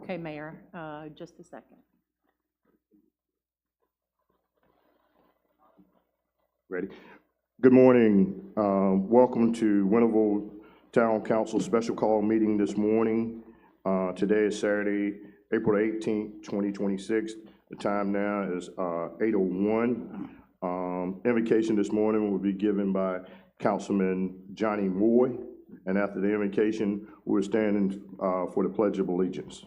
Okay, Mayor, just a second. Ready? Good morning. Welcome to Winterville Town Council Special Call Meeting this morning. Today is Saturday, April 18th, 2026. The time now is 8:01. Invocation this morning will be given by Councilman Johnny Moy, and after the invocation, we're standing for the Pledge of Allegiance.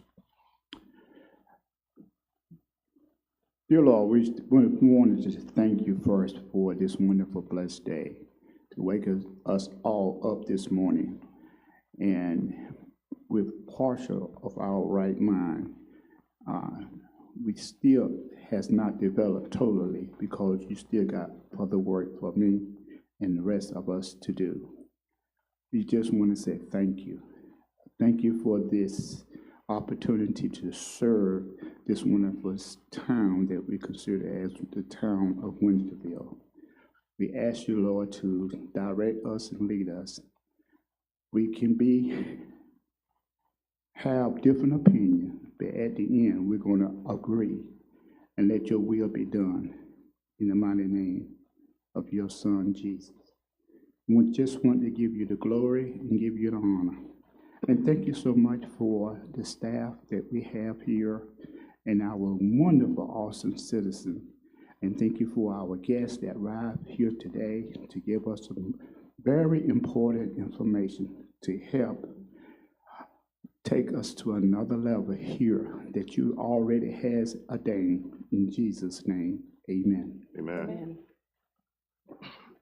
Dear Lord, we wanted to thank you first for this wonderful, blessed day, to wake us all up this morning, and with partial of our right mind, we still has not developed totally because you still got further work for me and the rest of us to do. We just want to say thank you. Thank you for this opportunity to serve this wonderful town that we consider as the town of Winterville. We ask you, Lord, to direct us and lead us. We can have different opinions, but at the end, we're going to agree and let your will be done in the mighty name of your Son, Jesus. We just want to give you the glory and give you the honor. And thank you so much for the staff that we have here and our wonderful, awesome citizens. And thank you for our guests that arrived here today to give us some very important information to help take us to another level here that you already has ordained. In Jesus' name, amen. Amen. Amen.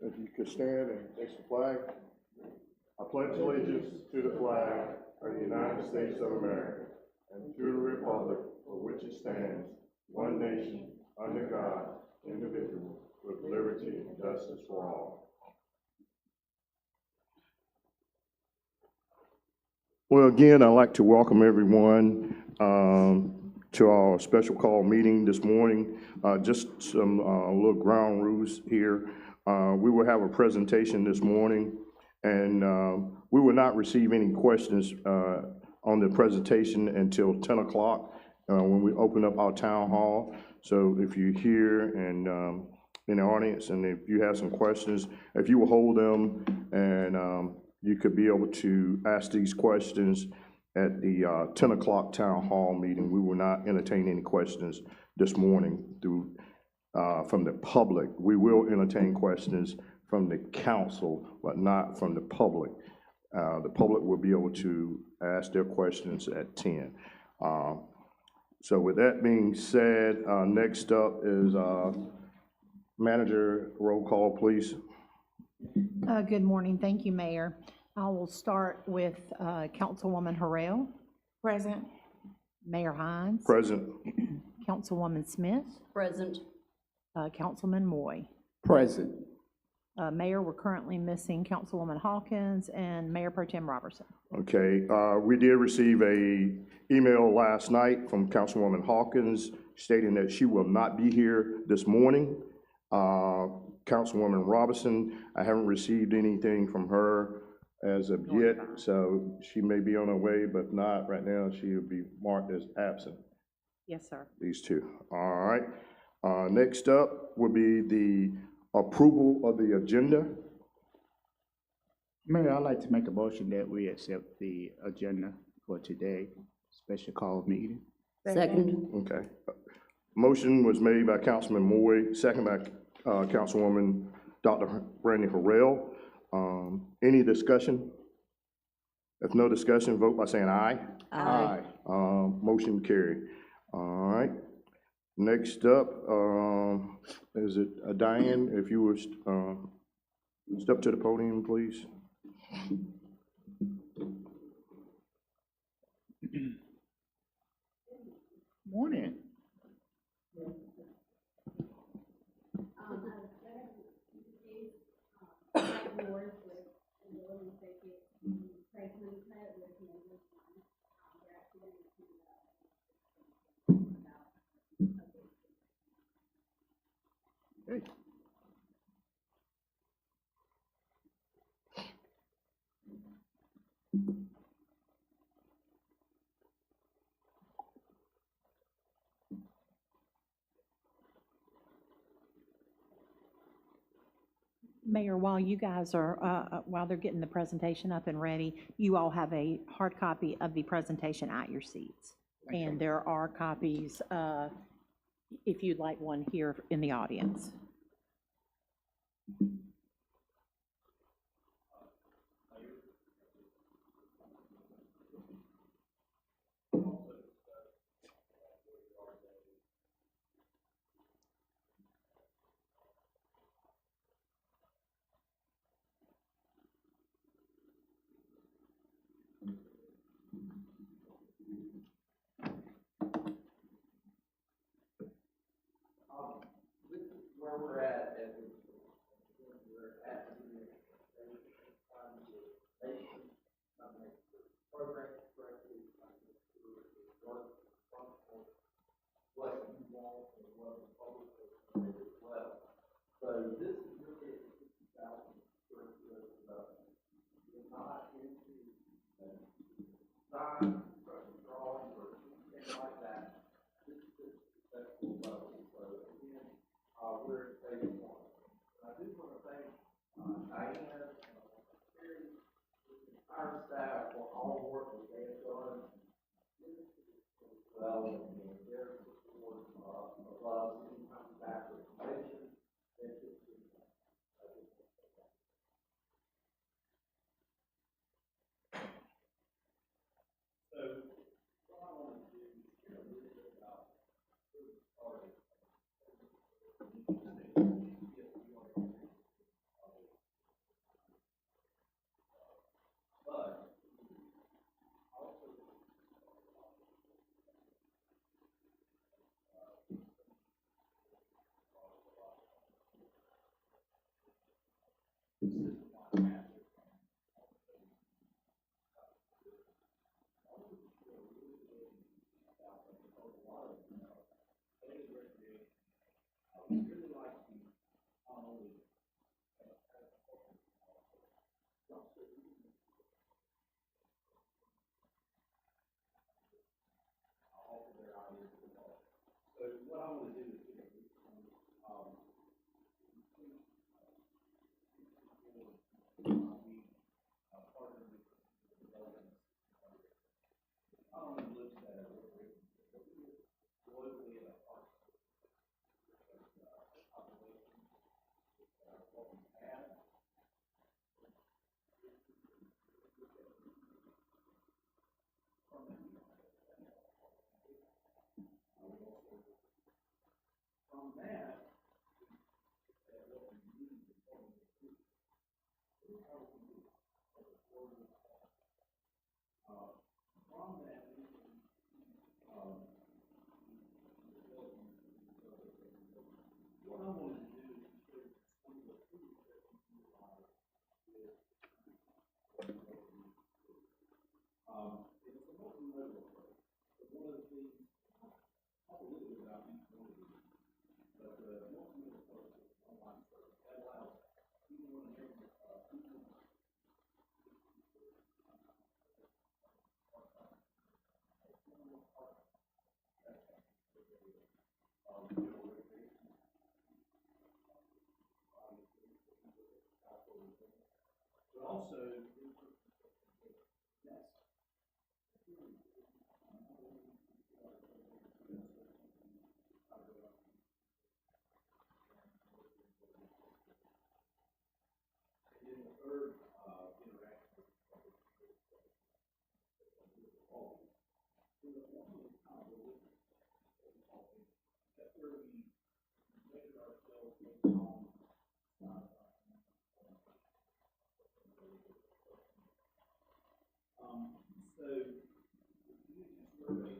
If you could stand and face the flag. I pledge allegiance to the flag of the United States of America and to the republic for which it stands, one nation, under God, indivisible, with liberty and justice for all. Well, again, I'd like to welcome everyone to our special call meeting this morning. Just some little ground rules here. We will have a presentation this morning, and we will not receive any questions on the presentation until 10 o'clock when we open up our town hall. So if you're here and in the audience, and if you have some questions, if you will hold them, and you could be able to ask these questions at the 10 o'clock town hall meeting. We will not entertain any questions this morning from the public. We will entertain questions from the council, but not from the public. The public will be able to ask their questions at 10. So with that being said, next up is manager roll call, please. Good morning. Thank you, Mayor. I will start with Councilwoman Harrell. Present. Mayor Hines. Present. Councilwoman Smith. Present. Councilman Moy. Present. Mayor, we're currently missing Councilwoman Hawkins and Mayor Pro Tem Robertson. Okay, we did receive a email last night from Councilwoman Hawkins stating that she will not be here this morning. Councilwoman Robertson, I haven't received anything from her as of yet, so she may be on her way, but not right now. She will be marked as absent. Yes, sir. These two. All right. Next up will be the approval of the agenda. Mayor, I'd like to make a motion that we accept the agenda for today, special call meeting. Second. Okay. Motion was made by Councilman Moy, second by Councilwoman Dr. Brandy Harrell. Any discussion? If no discussion, vote by saying aye. Aye. Motion carried. All right. Next up, is it Diane? If you would step to the podium, please. Morning. Hey. Mayor, while you guys are, while they're getting the presentation up and ready, you all have a hard copy of the presentation at your seats. And there are copies, if you'd like one here in the audience. Where we're at, and we're at the program correctly, work what you want and what the public is as well. So this is really a 50,000 square foot development. We're not into design, drawing, or anything like that. This is just conceptual level. So again, we're at phase one. I do want to thank Diana, Terry, the entire staff for all the work that they have done. Well, and their support of us, any kind of back information. So, what I want to do is share a little bit about where we started. But also So what I want to do is get partner with development. Not only looks at globally at our population, what we have. From that, what I want to do is show some of the tools that we utilize with it's a multimodal approach. So one of the things, talk a little bit about each one of these, but the multimodal approach is online service. That allows anyone and everyone, but also yes. And then the third interaction that's where we measure ourselves based on so the community survey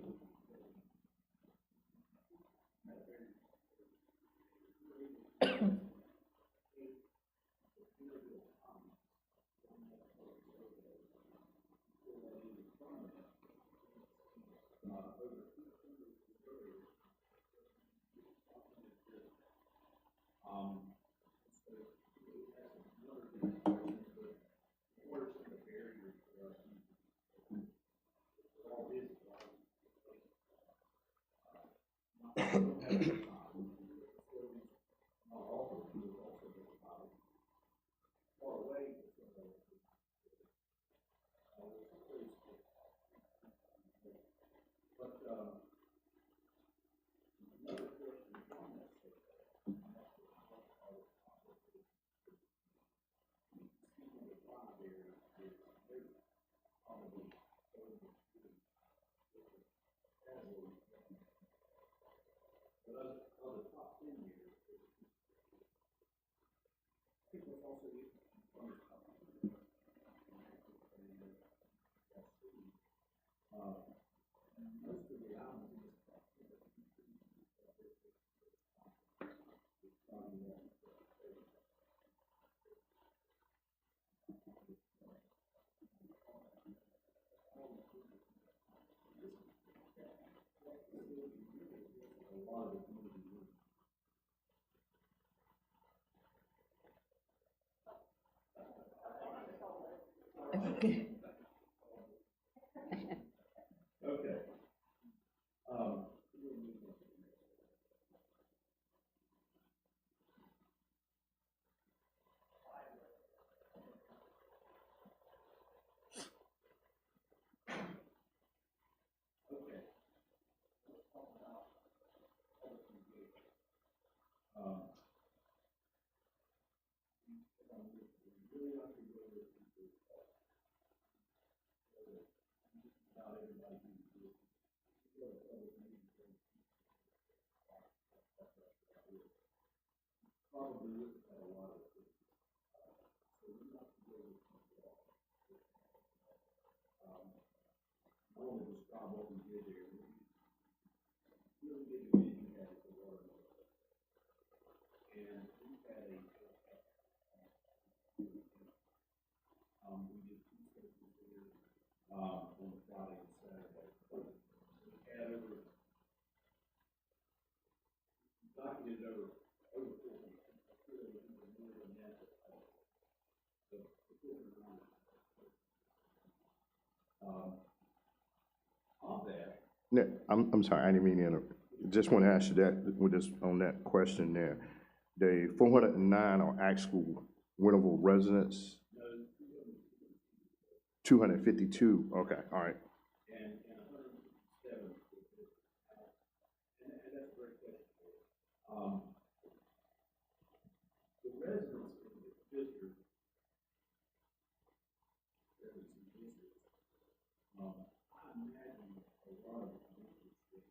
Okay. Okay. Let's talk about public engagement. Really like to go with people about everybody who is probably looks at a lot of things. So we like to go with people. I want to describe what we did there. We really did the meeting at the water. And we had a we did two sessions there on Friday and Saturday. We had over docketed over 40. Even more than that. So, on that. Nick, I'm sorry, I didn't mean to interrupt. Just want to ask you that, with this, on that question there. The 409 are actual Winterville residents? 252, okay, all right. And 107. And that's a great question. The residents in the district, I imagine a lot of the districts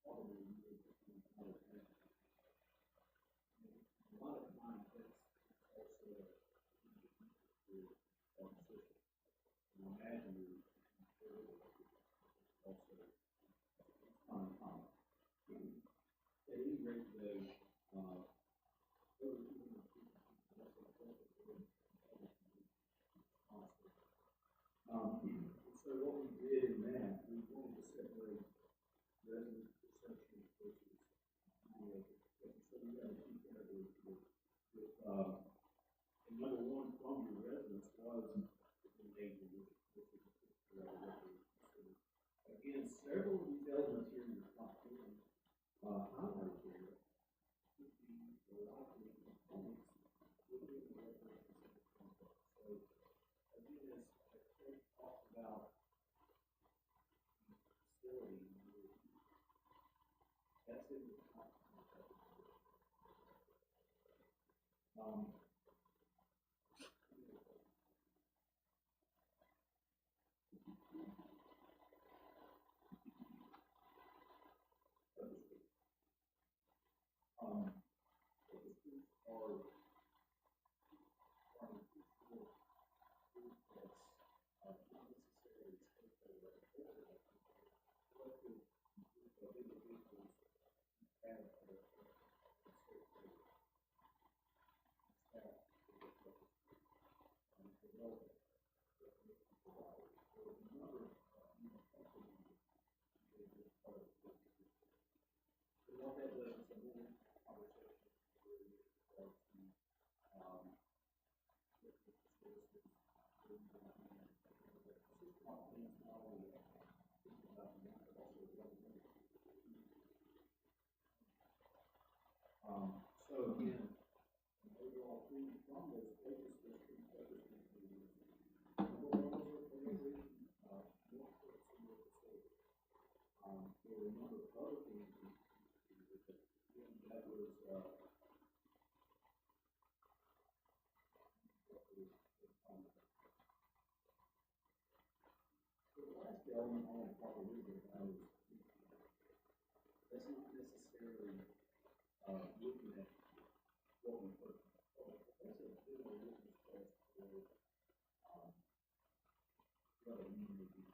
probably a lot of times that's also imagine also uncommon. At any rate, though, so what we did in that, we wanted to separate resident perception versus so we got a few categories with and number one from your residents was engaging with again, several of these elements here in your top 10 highlighted there could be the likely components within the residential complex. So again, as Craig talked about the facility, that's in the top 10. So again, an overall theme from those focus districts, there were a number of other things that was the last element I want to talk a little bit about is that's not necessarily looking at what we put. That's a general witness test for what a mean would be.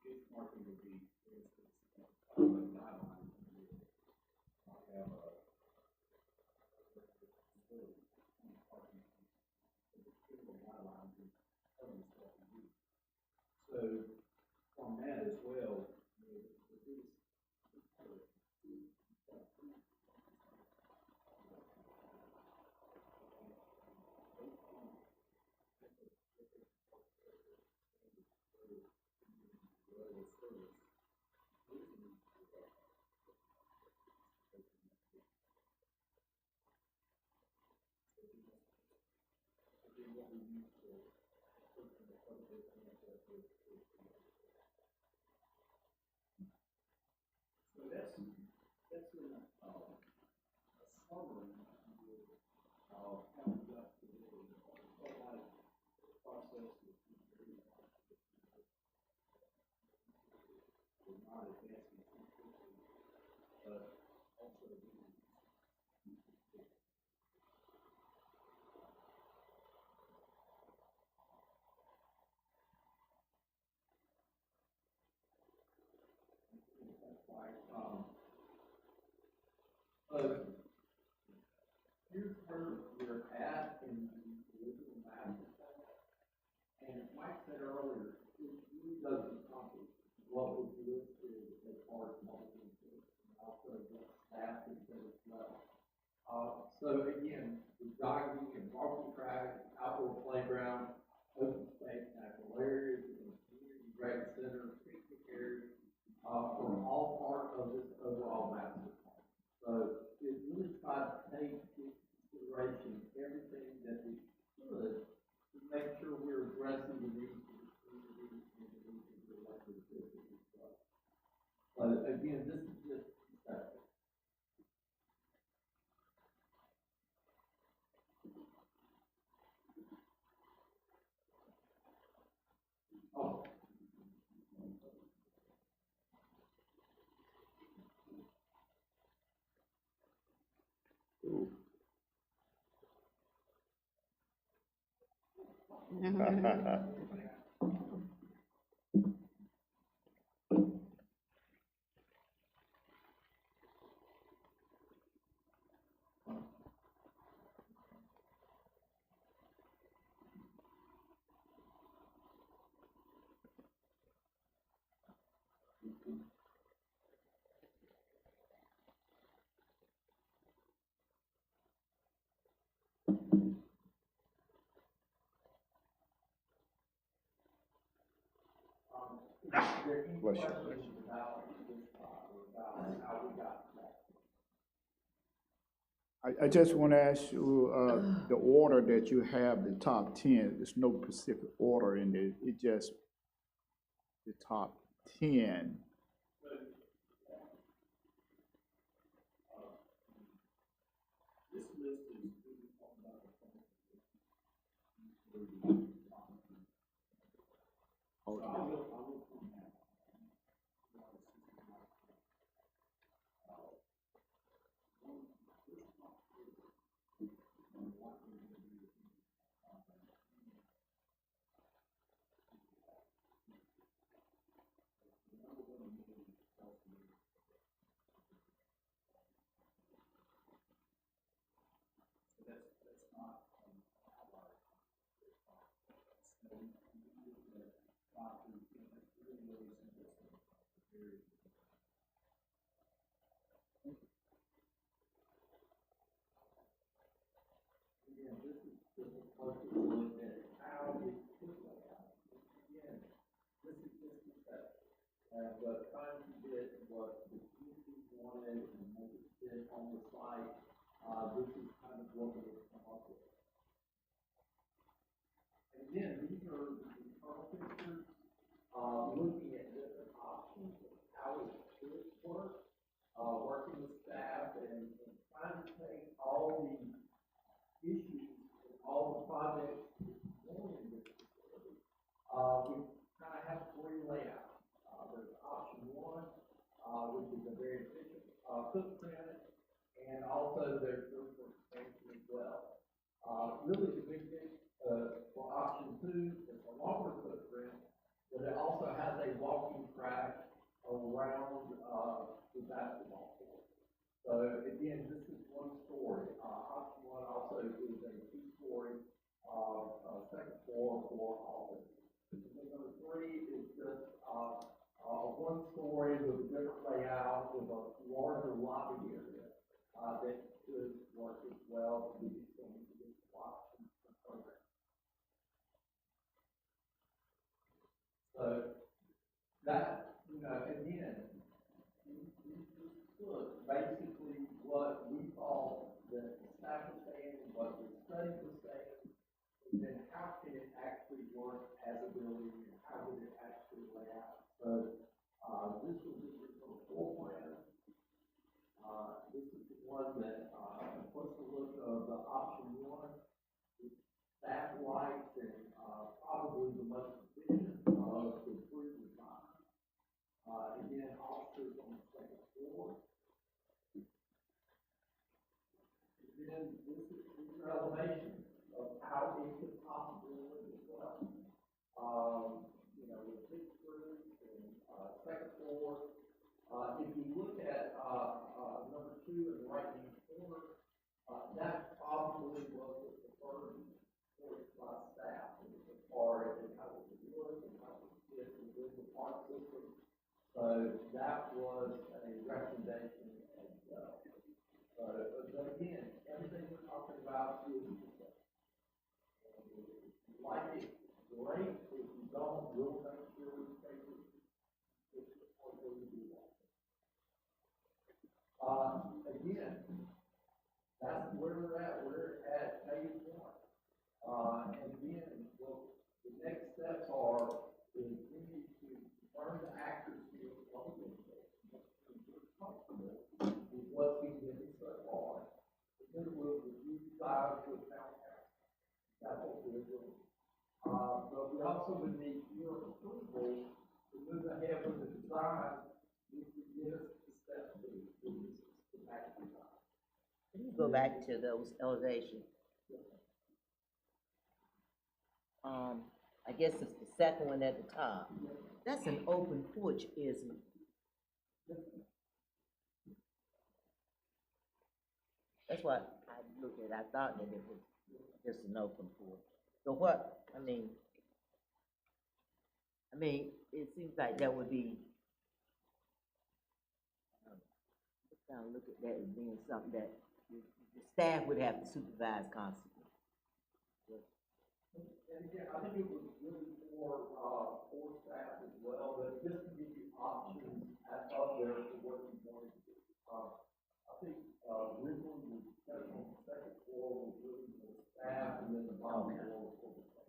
Benchmarking would be, for instance, a guideline. I have a facility, parking, guidelines and telling us what to do. So from that as well, the biggest So here's where we're at in the original master plan. And Mike said earlier, it really doesn't accomplish what was listed as far as multi-purpose, and also what staff has said as well. So again, the jogging and walking track, outdoor playground, open space, natural areas, and community rec center, picnic areas, are all part of this overall master plan. So it really tried to take into consideration everything that we could to make sure we're addressing the needs of the community and the needs of the elected officials as well. But again, this is just conceptual. Oh. Is there any Bless you. questions about this, about how we got to that? I just want to ask you, the order that you have, the top 10, there's no specific order in it, it's just the top 10. This list is really talking about but trying to get what the community wanted and make it fit on the site, this is kind of what we've come up with. And again, these are the internal pictures, looking at different options of how it could work, working with staff and trying to take all the issues and all the projects going in this facility. We kind of have three layouts. There's option one, which is a very efficient footprint, and also there's room for expansion as well. Really the big thing for option two is a longer footprint, but it also has a walking track around the basketball court. So again, this is one story. Option one also is a two-story second floor for office. Number three is just one story with a different layout with a larger lobby area that could work as well to do some of the options for program. So that, you know, again, look, basically what we thought that the staff was saying, what the study was saying, and then how can it actually work as a building, and how would it actually lay out? So, this was the original floor plan. This is the one that, what's the look of the option one? Staff likes and, probably the most efficient of the three designs. Again, officers on the second floor. Then this is your elevation of how it could possibly look as well. You know, with six rooms and, second floor. If you look at, number two in the right-hand corner, that probably was the preferred choice by staff as far as how it would look and how it would fit within the park system. So that was a recommendation as well. But again, everything we're talking about is, like it, great. If you don't, we'll make sure we take it. It's the point where we do that. Again, that's where we're at. We're at phase one. And again, well, the next steps are is we need to confirm the accuracy of what we're comfortable with what's being given so far. And then we'll review the size with town council. That's what we're doing. But we also would need your approval to move ahead with the design if we get us to step two, which is the back design. Can you go back to those elevations? I guess it's the second one at the top. That's an open porch, isn't it? That's what I looked at. I thought that it was just an open porch. So what, I mean, it seems like that would be, kind of look at that as being something that the staff would have to supervise constantly. And again, I think it was really for staff as well, but just to give you options out there for what you wanted to do. I think, originally, the discussion on the second floor was really for staff, and then the bottom floor was for the staff.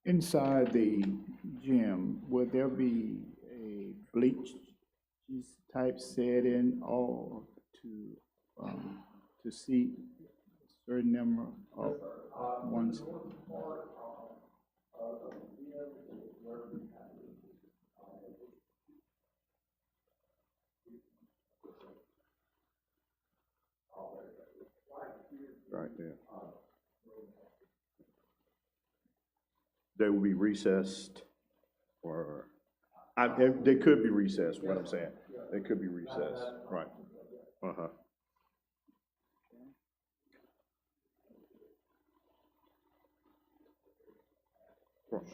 Inside the gym, would there be a bleach type setting or to seat a certain number of ones? The northern part of the gym is where we have Right there. They will be recessed, or, they could be recessed, what I'm saying. They could be recessed, right. Uh-huh.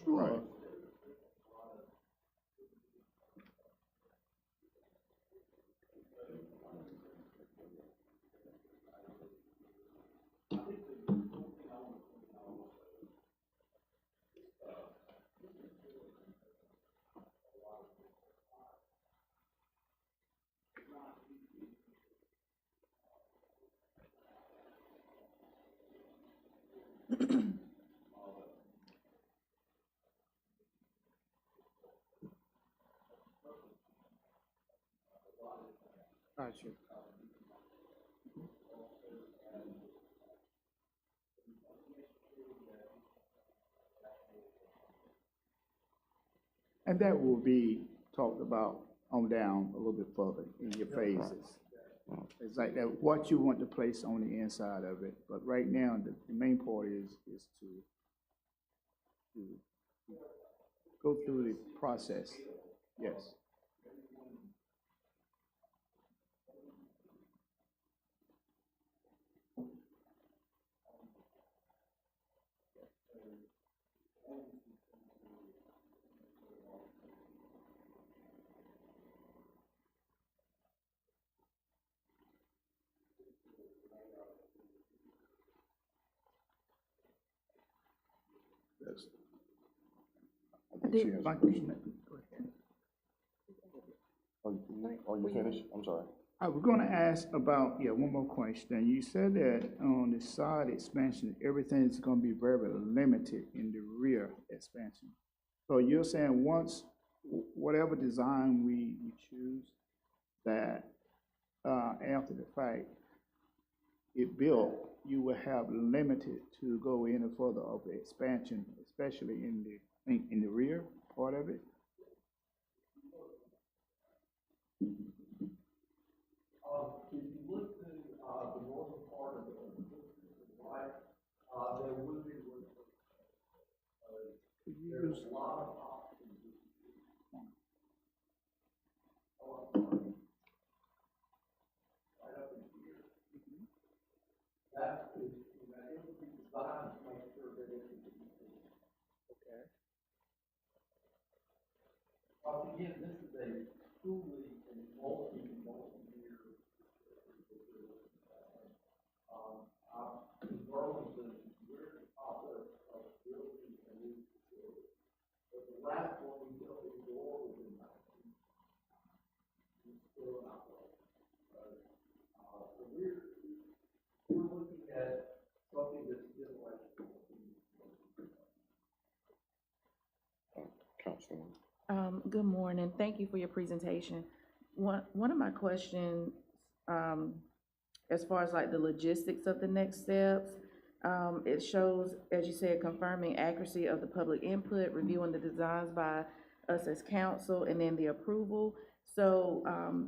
Right. Gotcha. And that will be talked about on down a little bit further in your phases. It's like that, what you want to place on the inside of it, but right now, the main part is to go through the process, yes. think she has. Are you finished? I'm sorry. I was gonna ask about, one more question. You said that on the side expansion, everything is gonna be very limited in the rear expansion. So you're saying once, whatever design we choose, that, after the fact, it built, you will have limited to go any further of the expansion, especially in the rear part of it? If you look to, the northern part of the right, there would be, there's a lot of options. Right up in here. That is, it would be designed to make sure that it can be seen. Okay. Again, this is a truly multi-year. In Burlington, we're in the process of building a new facility. But the last one we built in door was in 19. It's still not built. So we're looking at something that's just like. Councilman. Good morning. Thank you for your presentation. One of my questions, as far as like the logistics of the next steps, it shows, as you said, confirming accuracy of the public input, reviewing the designs by us as council, and then the approval. So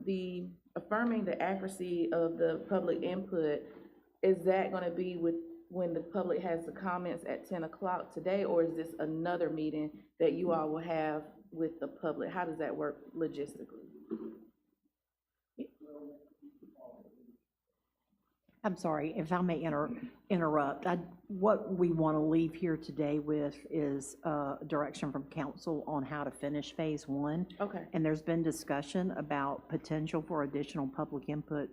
the affirming the accuracy of the public input, is that going to be with when the public has the comments at 10 o'clock today, or is this another meeting that you all will have with the public? How does that work logistically? I'm sorry, if I may interrupt, what we want to leave here today with is direction from council on how to finish phase one. Okay. And there's been discussion about potential for additional public input.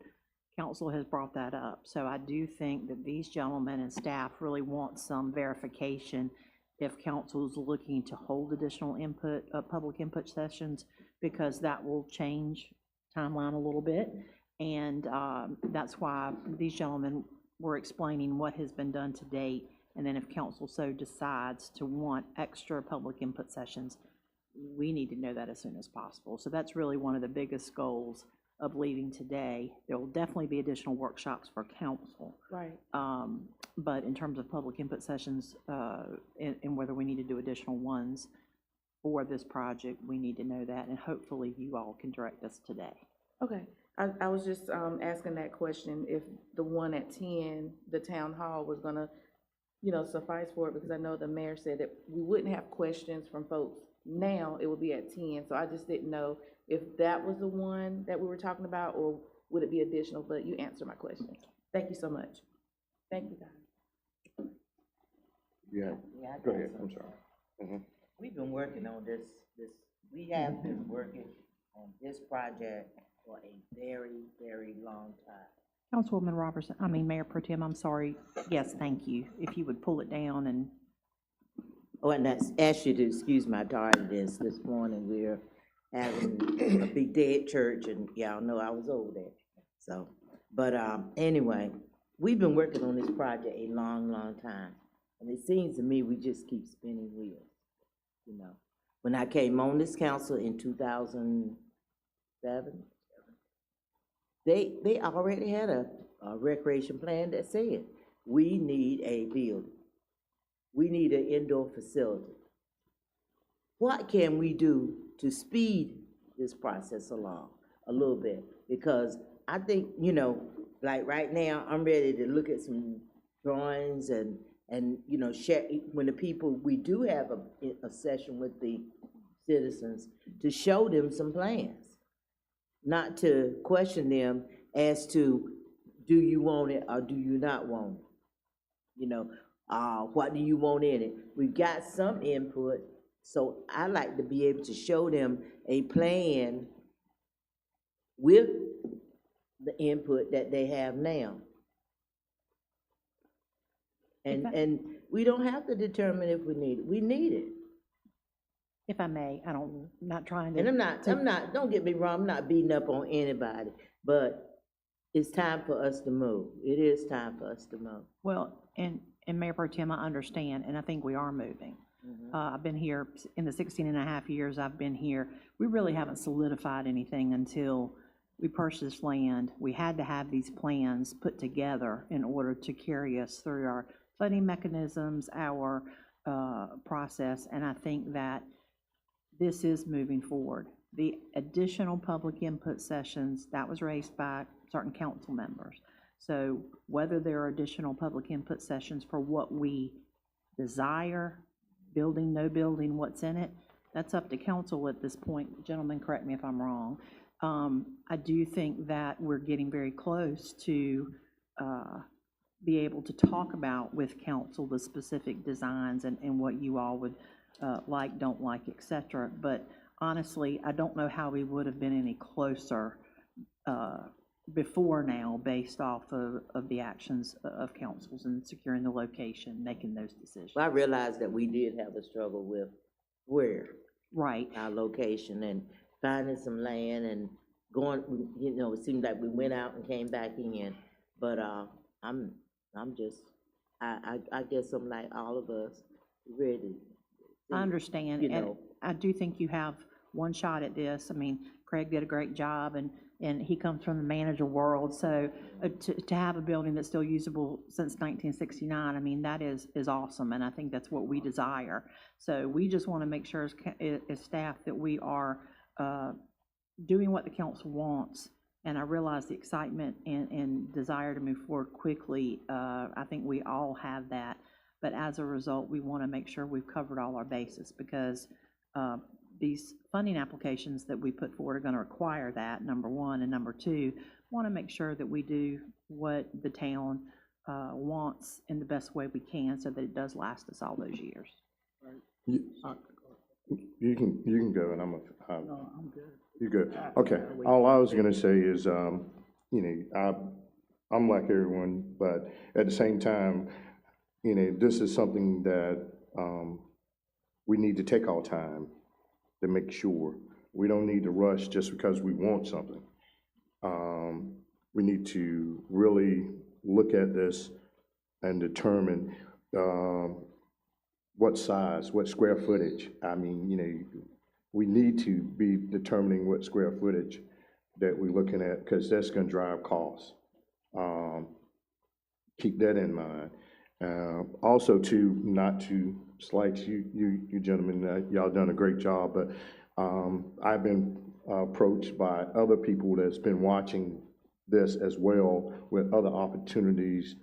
Council has brought that up. So I do think that these gentlemen and staff really want some verification if council is looking to hold additional input, public input sessions, because that will change timeline a little bit. And that's why these gentlemen were explaining what has been done to date. And then if council so decides to want extra public input sessions, we need to know that as soon as possible. So that's really one of the biggest goals of leaving today. There will definitely be additional workshops for council. Right. But in terms of public input sessions, and whether we need to do additional ones for this project, we need to know that, and hopefully you all can direct us today. Okay. I was just asking that question, if the one at 10, the town hall, was gonna, suffice for it, because I know the mayor said that we wouldn't have questions from folks now, it would be at 10, so I just didn't know if that was the one that we were talking about, or would it be additional, but you answered my question. Thank you so much. Thank you, guys. Yeah, I go got ahead, I'm something. sorry. We've been working on we have been working on this project for a very, very long time. Councilwoman Robertson, Mayor Pro Tem, I'm sorry. Yes, thank you. If you would pull it down and. Oh, and that's, ask you to excuse my tardiness this morning. We're having a big day at church, and y'all know I was over there. So, but anyway, we've been working on this project a long, long time. And it seems to me we just keep spinning wheels, When I came on this council in 2007, they already had a recreation plan that said, we need a building. We need an indoor facility. What can we do to speed this process along a little bit? Because I think, like right now, I'm ready to look at some drawings and share, when the people, we do have a session with the citizens to show them some plans, not to question them as to, do you want it or do you not want it? What do you want in it? We've got some input, so I like to be able to show them a plan with the input that they have now. And we don't have to determine if we need it. We need it. If I may, not trying to. And I'm not, don't get me wrong, I'm not beating up on anybody, but it's time for us to move. It is time for us to move. Well, and Mayor Pro Tem, I understand, and I think we are moving. I've been here, in the 16 and a half years I've been here, we really haven't solidified anything until we purchased land. We had to have these plans put together in order to carry us through our funding mechanisms, our process, and I think that this is moving forward. The additional public input sessions, that was raised by certain council members. So whether there are additional public input sessions for what we desire, building, no building, what's in it, that's up to council at this point. Gentlemen, correct me if I'm wrong. I do think that we're getting very close to be able to talk about with council the specific designs and what you all would like, don't like, et cetera. But honestly, I don't know how we would have been any closer before now based off of the actions of councils and securing the location, making those decisions. Well, I realized that we did have a struggle with where, Right. our location, and finding some land and going, you know, it seemed like we went out and came back in. But I'm just, I guess I'm like all of us, ready. I understand, You and know. I do think you have one shot at this. I mean, Craig did a great job, and he comes from the manager world, so to have a building that's still usable since 1969, I mean, that is awesome, and I think that's what we desire. So we just want to make sure as staff that we are doing what the council wants, and I realize the excitement and desire to move forward quickly. I think we all have that. But as a result, we want to make sure we've covered all our bases, because these funding applications that we put forward are going to require that, number one, and number two, want to make sure that we do what the town wants in the best way we can so that it does last us all those years. You can go, and I'm good. You're good. Okay. All I was gonna say is, I'm like everyone, but at the same time, this is something that we need to take our time to make sure. We don't need to rush just because we want something. We need to really look at this and determine what size, what square footage. I mean, we need to be determining what square footage that we're looking at, because that's gonna drive costs. Keep that in mind. Also, not to slight you gentlemen, y'all done a great job, but I've been approached by other people that's been watching this as well, with other opportunities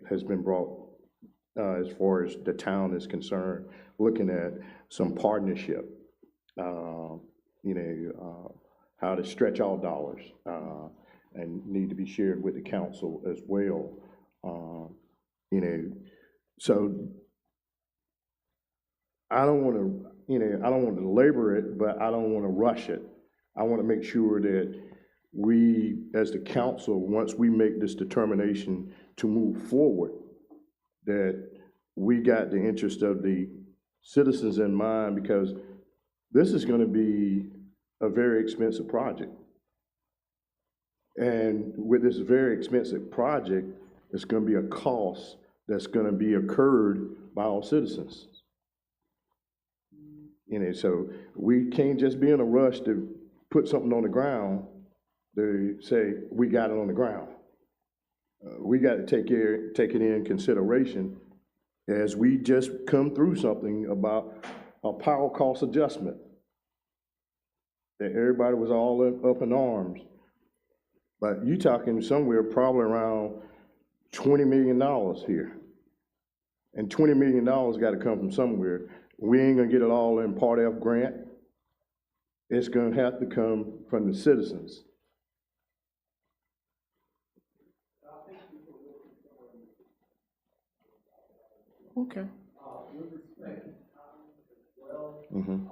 has been brought as far as the town is concerned, looking at some partnership, how to stretch all dollars, and need to be shared with the council as well. So I don't want to labor it, but I don't want to rush it. I want to make sure that we, as the council, once we make this determination to move forward, that we got the interest of the citizens in mind, because this is going to be a very expensive project. And with this very expensive project, it's going to be a cost that's going to be incurred by all citizens. So we can't just be in a rush to put something on the ground to say we got it on the ground. We got to take it in consideration as we just come through something about a power cost adjustment that everybody was all up in arms. But you talking somewhere probably around $20 million here. And $20 million got to come from somewhere. We ain't gonna get it all in Part F grant. It's gonna have to come from the citizens. Okay. Mm-hmm.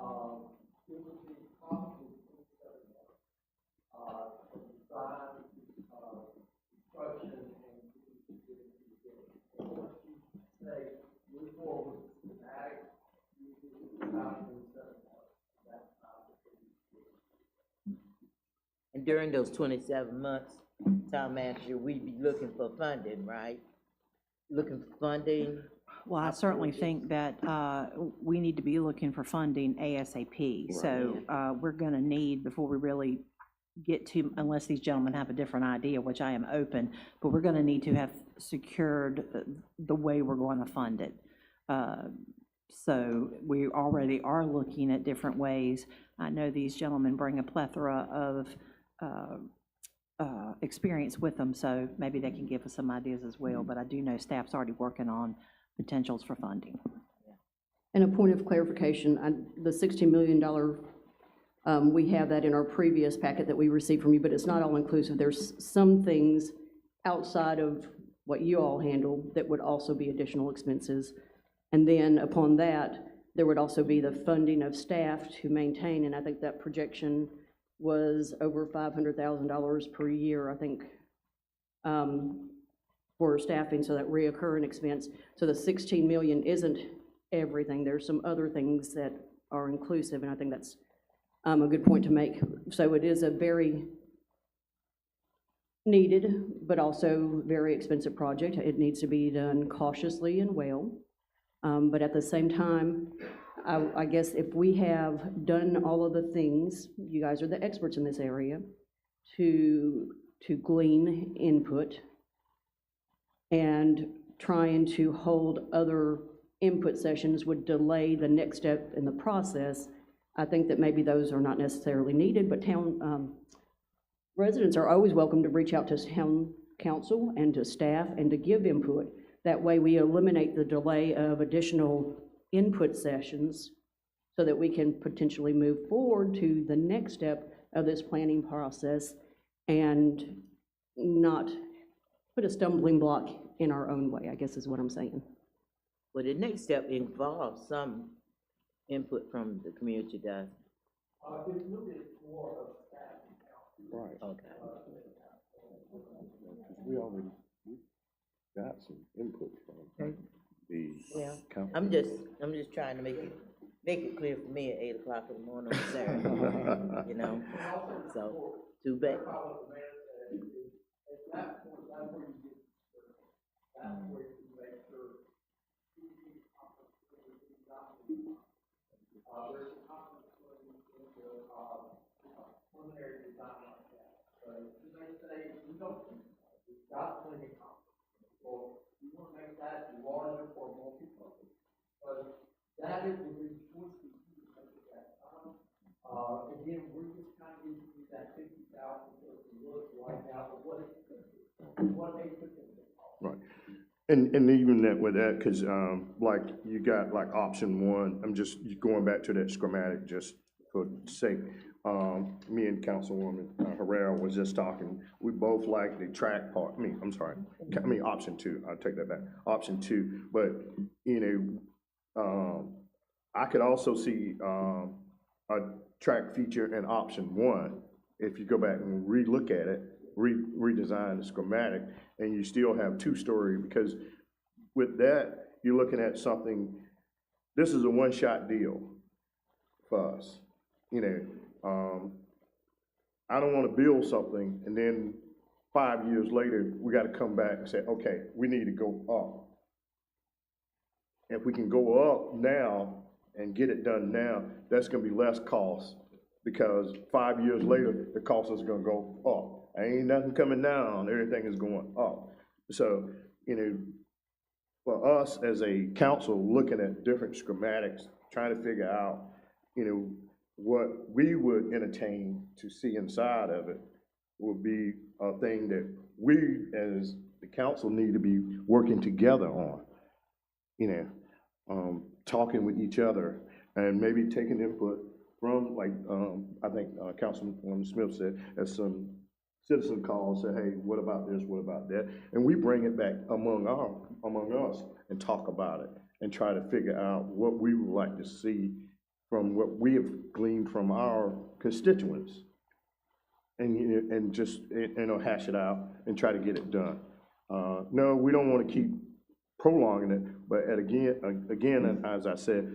during those 27 months, town manager, we'd be looking for funding, right? Looking for funding. Well, I certainly think that we need to be looking for funding ASAP. So we're going to need, before we really get to, unless these gentlemen have a different idea, which I am open, but we're going to need to have secured the way we're going to fund it. So we already are looking at different ways. I know these gentlemen bring a plethora of experience with them, so maybe they can give us some ideas as well, but I do know staff's already working on potentials for funding. And a point of clarification, the $16 million, we have that in our previous packet that we received from you, but it's not all inclusive. There's some things outside of what you all handle that would also be additional expenses. And then upon that, there would also be the funding of staff to maintain, and I think that projection was over $500,000 per year, I think, for staffing, so that reoccurring expense. So the 16 million isn't everything. There's some other things that are inclusive, and I think that's a good point to make. So it is a very needed, but also very expensive project. It needs to be done cautiously and well. But at the same time, I guess if we have done all of the things, you guys are the experts in this area, to glean input and trying to hold other input sessions would delay the next step in the process. I think that maybe those are not necessarily needed, but town residents are always welcome to reach out to town council and to staff and to give input. That way we eliminate the delay of additional input sessions so that we can potentially move forward to the next step of this planning process and not put a stumbling block in our own way, I guess is what I'm saying. Well, the next step involves some input from the community, does? It's really more of staff and council. Right. Okay. We already got some input from the Well, council. I'm just trying to make it clear for me at 8 o'clock in the morning on Saturday, you know? So, too bad. There's a conflict into preliminary design like that. So they say, we don't, we've got plenty of conflict. Well, we want to make that larger for multipurpose. So that is the reason choice we make at that time. Again, we're just kind of using that 50,000 to look right now, but what they put in the cost. Right. And even that with that, because like you got like option one, I'm just going back to that schematic just for sake. Me and Councilwoman Herrera was just talking. We both like the track part. Option two. I'll take that back. Option two. But I could also see a track feature in option one if you go back and relook at it. Redesign the schematic, and you still have two-story, because with that, you're looking at something, this is a one-shot deal for us. I don't want to build something, and then 5 years later, we got to come back and say, okay, we need to go up. If we can go up now and get it done now, that's going to be less cost, because 5 years later, the cost is going to go up. Ain't nothing coming down, everything is going up. So, for us as a council, looking at different schematics, trying to figure out, what we would entertain to see inside of it would be a thing that we as the council need to be working together on, talking with each other and maybe taking input from, like, I think Councilwoman Smith said, as some citizen calls, say, hey, what about this, what about that? And we bring it back among us and talk about it and try to figure out what we would like to see from what we have gleaned from our constituents. And just, hash it out and try to get it done. No, we don't want to keep prolonging it, but again, as I said,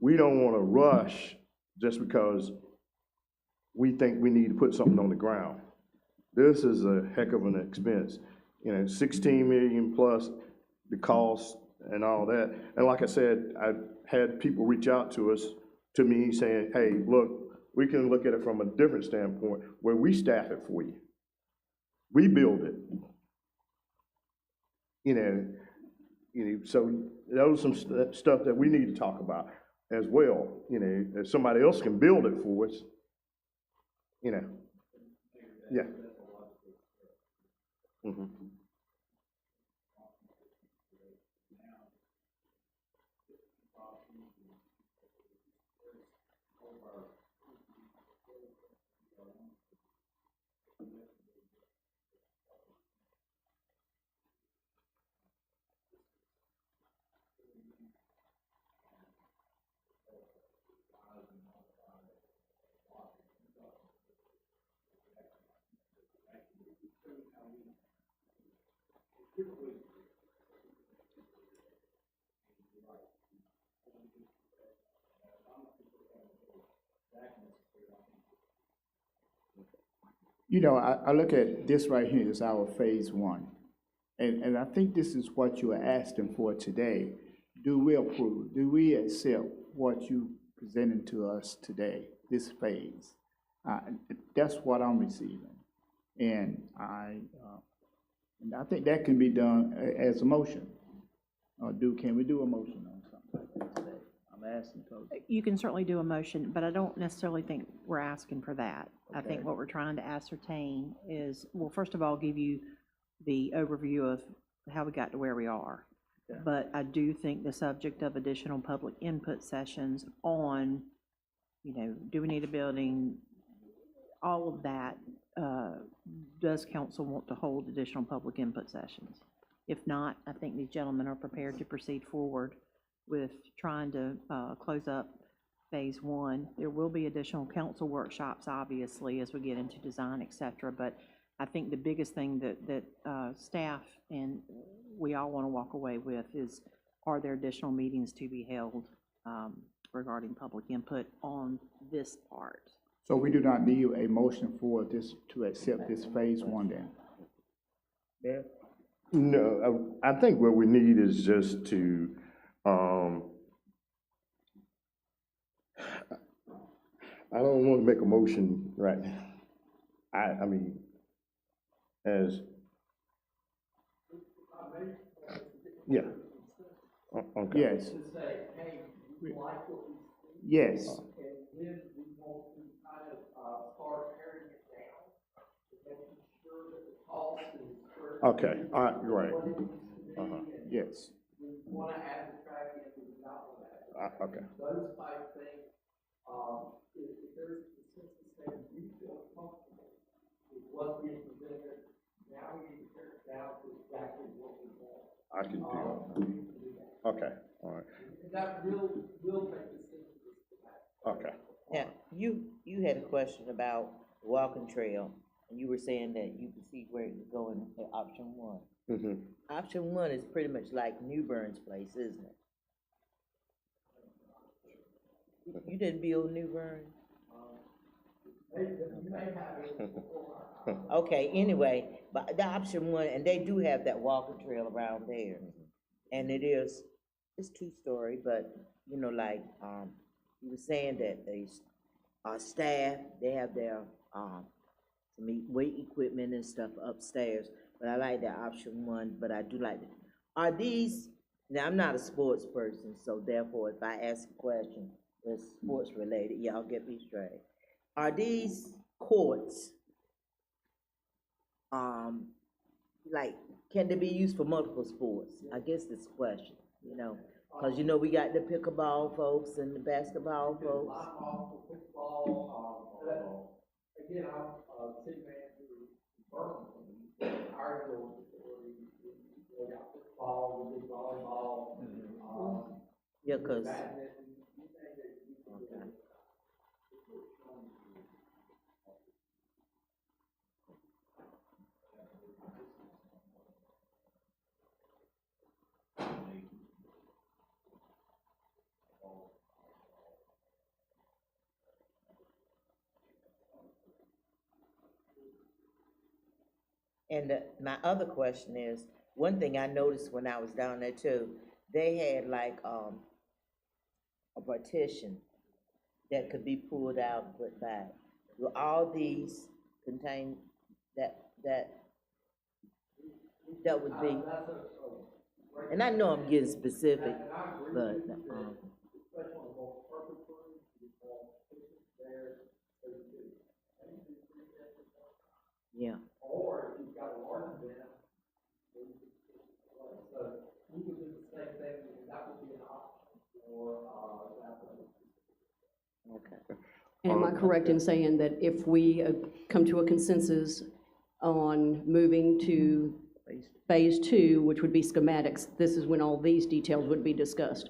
we don't want to rush just because we think we need to put something on the ground. This is a heck of an expense, 16 million plus the cost and all that. And like I said, I've had people reach out to me saying, hey, look, we can look at it from a different standpoint where we staff it for you. We build it. So those are some stuff that we need to talk about as well. If somebody else can build it for us, yeah. Mhm. I look at this right here as our phase one. And I think this is what you are asking for today. Do we approve? Do we accept what you presented to us today, this phase? That's what I'm receiving. And I think that can be done as a motion. Can we do a motion on something like that today? I'm asking folks. You can certainly do a motion, but I don't necessarily think we're asking for that. I think Okay. what we're trying to ascertain is, well, first of all, give you the overview of how we got to where we are. Yeah. But I do think the subject of additional public input sessions on, do we need a building, all of that, does council want to hold additional public input sessions? If not, I think these gentlemen are prepared to proceed forward with trying to close up phase one. There will be additional council workshops, obviously, as we get into design, et cetera, but I think the biggest thing that staff and we all want to walk away with is, are there additional meetings to be held regarding public input on this part? So we do not need a motion for this, to accept this phase one then? Yeah. No, I think what we need is just to, I don't want to make a motion right now. I mean, as, yeah. Okay. Yes, To say, hey, we like what we see, yes. and then we want to kind of, start paring it down, and making sure that the cost is where. Okay, all right, you're right. What it needs to be, and Yes. we wanna add the track in, we do not wanna add the track. Okay. Those type things, if there's a consensus that you feel comfortable with what's being presented, now we need to pare it down to exactly what we want. I can do We can do that. that. Okay, all right, And that will make the synthesis to that. okay. Now, you had a question about the walking trail, and you were saying that you could see where it was going at option one. Mm-hmm. Option one is pretty much like Newburn's place, isn't it? You didn't build New Bern? Okay, anyway, but the option one, and they do have that walking trail around there. And it's two-story, but, you were saying that they, staff, they have their, some weight equipment and stuff upstairs. But I like that option one, but I do like, are these, now, I'm not a sports person, so therefore, if I ask a question that's sports related, y'all get me straight. Are these courts, can they be used for multiple sports? I guess this question, because we got the pickleball folks and the basketball folks. Volleyball, football, again, I'm city manager in Birmingham, our building facility, we got football, we do volleyball, Yeah, 'cause, badminton, anything that you can do. okay. And my other question is, one thing I noticed when I was down there too, they had like, a partition that could be pulled out and put back. Will all these contain that would be? And I know I'm getting specific, but, yeah. Or if you've got a large event, so you could do the same thing, and that would be an option for, that one. Okay. And am I correct in saying that if we come to a consensus on moving to phase two, which would be schematics, this is when all these details would be discussed?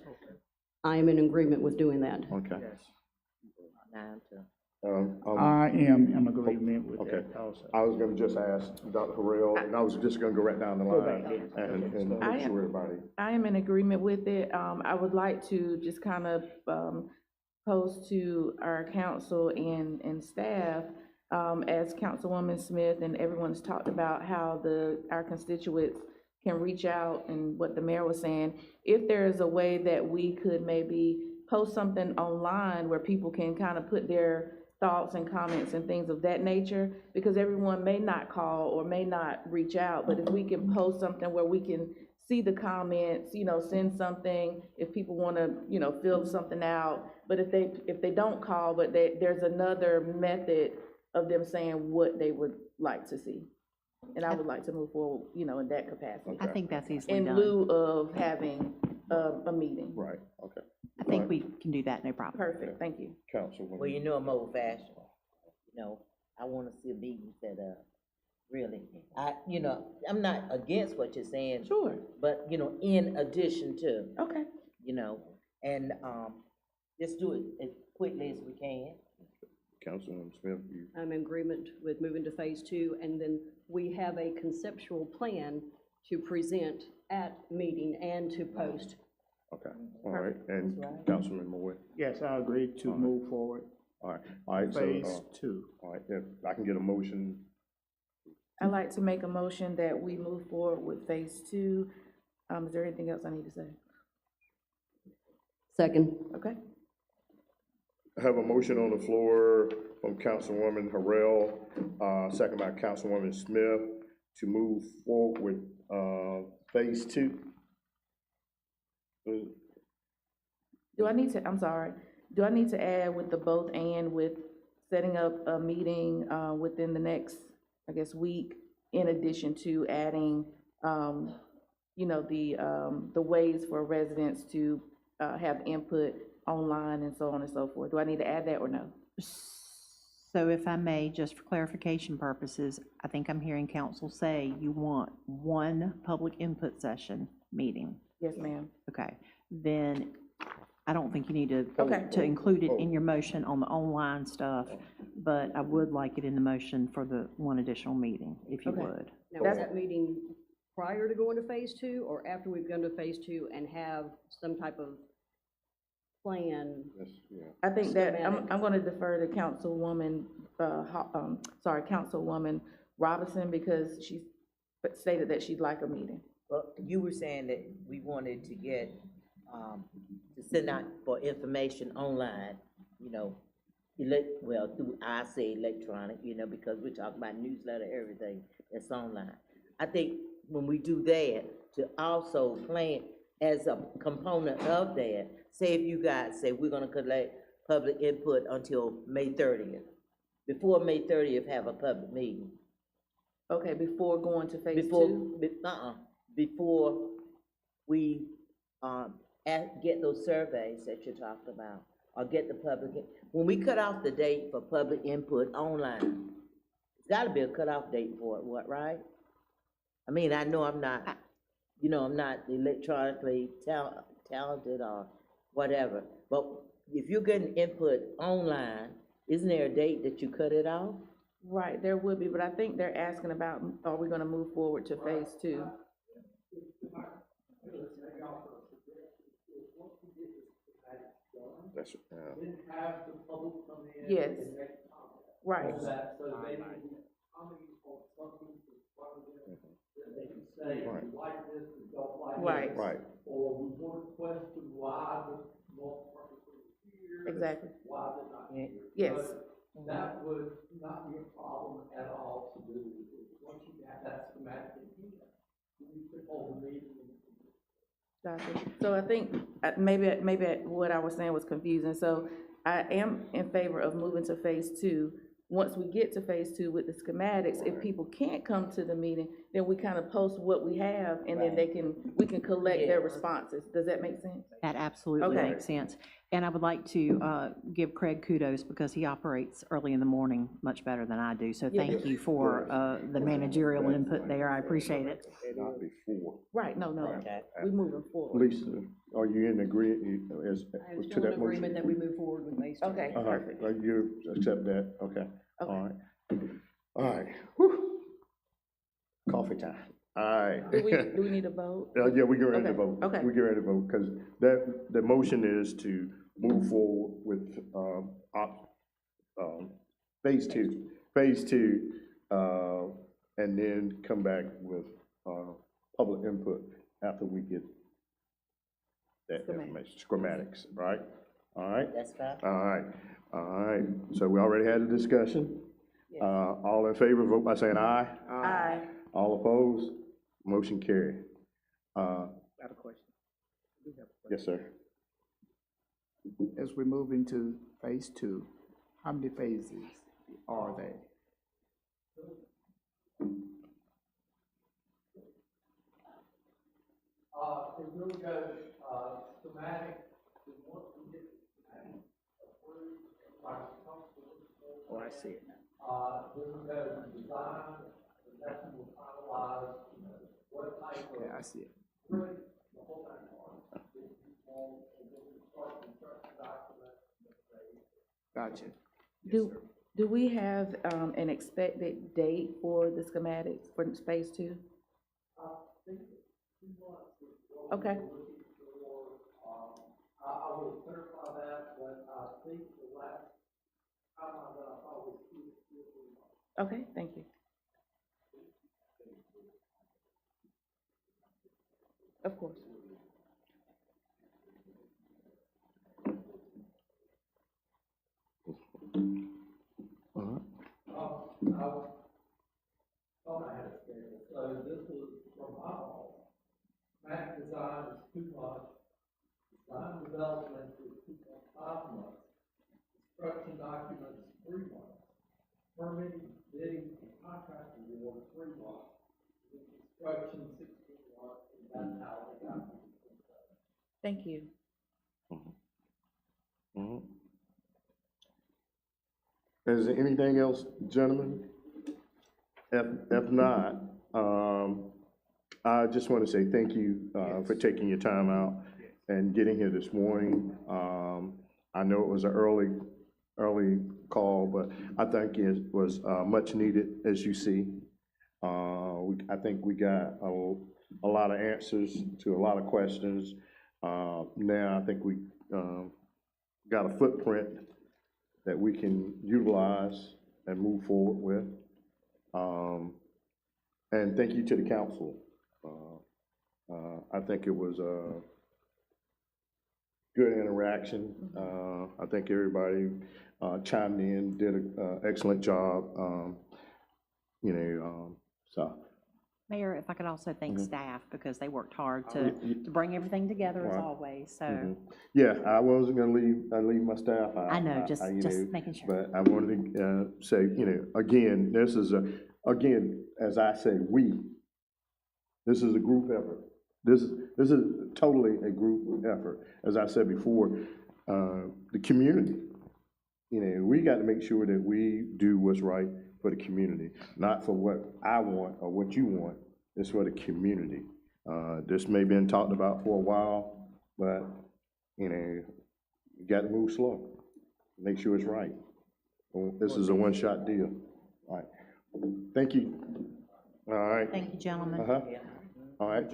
I am in agreement with doing that. Okay. Now to. I am in agreement with Okay. that also. I was gonna just ask Dr. Harrell, and I was just gonna go right down the line and I make am- sure everybody. I am in agreement with it. I would like to just kind of, pose to our council and staff, as Councilwoman Smith and everyone's talked about how our constituents can reach out and what the mayor was saying. If there is a way that we could maybe post something online where people can kind of put their thoughts and comments and things of that nature, because everyone may not call or may not reach out, but if we can post something where we can see the comments, send something, if people wanna, fill something out, but if they don't call, but there's another method of them saying what they would like to see. And I would like to move forward, in that capacity, I think that's easily in done. lieu of having a meeting. Right, okay. I think we can do that, no problem. Perfect, thank you. Councilwoman. Well, I'm old fashioned, I wanna see a meeting set up, really. I'm not against what you're saying. Sure. But, in addition to, Okay. and, just do it as quickly as we can. Councilwoman Smith, you, I'm in agreement with moving to phase two, and then we have a conceptual plan to present at meeting and to post. okay, all right, and That's right. Councilman Moore, Yes, I agree to move forward, all right, so, phase two. all right, if I can get a motion, I'd like to make a motion that we move forward with phase two. Is there anything else I need to say? Second. Okay. I have a motion on the floor from Councilwoman Harrell, second by Councilwoman Smith, to move forward with, phase two. I'm sorry, do I need to add with the both and with setting up a meeting, within the next, I guess, week, in addition to adding, the ways for residents to, have input online and so on and so forth? Do I need to add that or no? So if I may, just for clarification purposes, I think I'm hearing council say you want one public input session meeting. Yes, ma'am. Okay, then I don't think you need Okay. to include it in your motion on the online stuff, but I would like it in the motion for the one additional meeting, if you Okay. would. Now, is that meeting prior to going to phase two, or after we've gone to phase two and have some type of plan? Yes, yeah. I think that, Schematic. I'm gonna defer to Councilwoman, Councilwoman Robinson, because she stated that she'd like a meeting. Well, you were saying that we wanted to get, to send out for information online, I say electronic, because we're talking about newsletter, everything that's online. I think when we do that, to also plan as a component of that, say if you guys say we're gonna collect public input until May 30th. Before May 30th, have a public meeting. Okay, before going to phase Before, two? before we, get those surveys that you're talking about, or get the public, when we cut off the date for public input online, there's gotta be a cutoff date for it, right? I mean, I know I'm not, I'm not electronically talented or whatever, but if you're getting input online, isn't there a date that you cut it off? Right, there would be, but I think they're asking about, are we gonna move forward to phase two? That's, Then have the public come in. Yes. and make comments. Right. So they can comment on something rather than say, Right. we like this, we don't like Right. this. Right. Or we want to question why the multipurpose is here. Exactly. Why is it not here? Yes. But that would not be a problem at all to do. Once you have that schematic in here, you can hold a meeting. Gotcha. So I think, maybe what I was saying was confusing. So I am in favor of moving to phase two. Once we get to phase two with the schematics, if people can't come to the meeting, then we kind of post what we have, and then we can collect their responses. Does that make sense? That absolutely Okay. makes sense. And I would like to give Craig kudos because he operates early in the morning much better than I do. So thank you for the managerial input there. I appreciate it. Not before. Right, no, we moving forward. Lisa, are you in agreement as, I'm to still in that motion? agreement that we move forward with phase two. Okay, All right, perfect. you accept that, okay, all Okay. right. All right, whew. Coffee time, all right. Do we need a vote? Yeah, we get ready to Okay, vote. okay. We get ready to vote, because the motion is to move forward with, phase two, and then come back with, public input after we get that information, schematics, right? All right? That's fine. All right, so we already had a discussion. All in favor, vote by saying aye. Aye. All opposed, motion carried. I have a question. Yes, sir. As we move into phase two, how many phases are they? It really goes, schematic, once we get the schematic approved, everybody's comfortable with it. Oh, I see it now. Then we go to design, and that's when we'll finalize, what type of, Okay, I see it. really, the whole thing on. And then we start construction documents, Gotcha. Do we have, an expected date for the schematics for phase two? Okay, I will clarify that, but I think the last time that I saw was 2 or 3 months. okay, thank you. Of course. Thought I had a schedule, so this was from my office. Map design is 2 months, design development is 2.5 months, construction documents 3 months, permitting, bidding, and contract award 3 months, and construction 16 months, and that's how they got me. Thank you. Mhm. Is there anything else, gentlemen? If not, I just want to say thank you for taking your time out and getting here this morning. I know it was an early call, but I think it was much needed, as you see. I think we got a lot of answers to a lot of questions. Now I think we got a footprint that we can utilize and move forward with. And thank you to the council. I think it was a good interaction. I think everybody chimed in, did an excellent job. So. Mayor, if I could also thank staff because they worked hard Y- to bring everything together as Right. always, so. Yeah, I wasn't gonna leave my staff out. I know, just you know, making sure. But I wanted to say, again, this is as I say, this is a group effort. This is totally a group effort. As I said before, the community, we got to make sure that we do what's right for the community, not for what I want or what you want. It's for the community. This may have been talked about for a while, but, you got to move slow. Make sure it's right. This is a one-shot deal. All right. Thank you. All right. Thank you, gentlemen. Uh-huh. All right.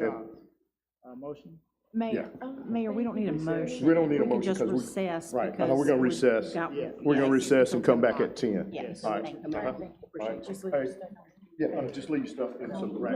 Motion? Mayor, Mayor, we don't need a motion. We don't need a can motion just 'cause we- recess. right, because we're gonna we've recess. got- We're gonna yes, recess and until come back 10 at 10. Yes, All right. thank you. Uh-huh. Thank you. All right. Just leave Hey, your stuff. Yeah, just leave your stuff in some rack.